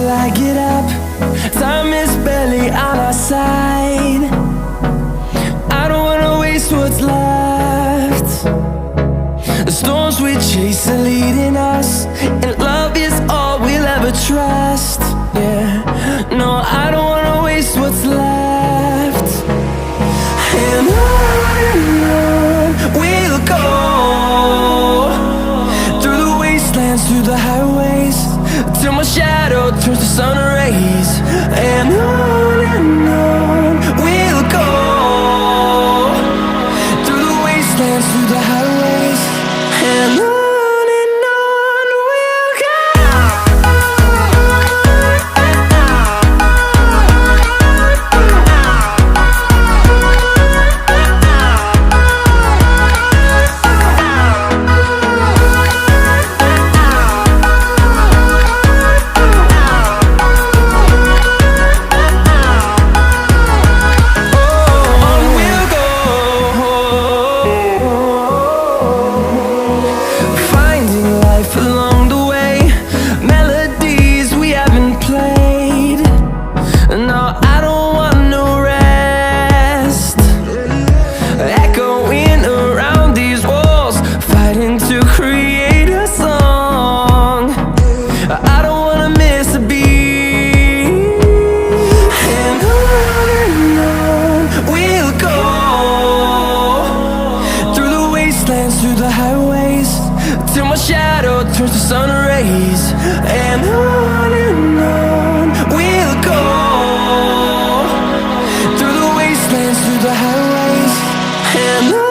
till I get up. Time is barely on our side. I don't wanna waste what's left. The storms we chase are leading us, and love is all we'll ever trust. Yeah, no, I don't wanna waste what's left. And on we'll go, through the wastelands, through the highways, till my shadow turns to sun rays. And on we'll go, through the wastelands, through the highways, and on. Along the way, melodies we haven't played. No, I don't want no rest. Echoing around these walls, fighting to create a song. I don't wanna miss a beat. And on we'll go, through the wastelands, through the highways, till my shadow turns to sun rays. And on we'll go, through the wastelands, through the highways, and on.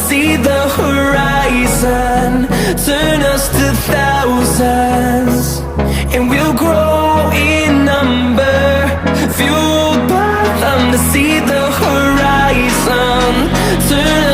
See the horizon turn us to thousands, and we'll grow in number, fueled by them to see the horizon turn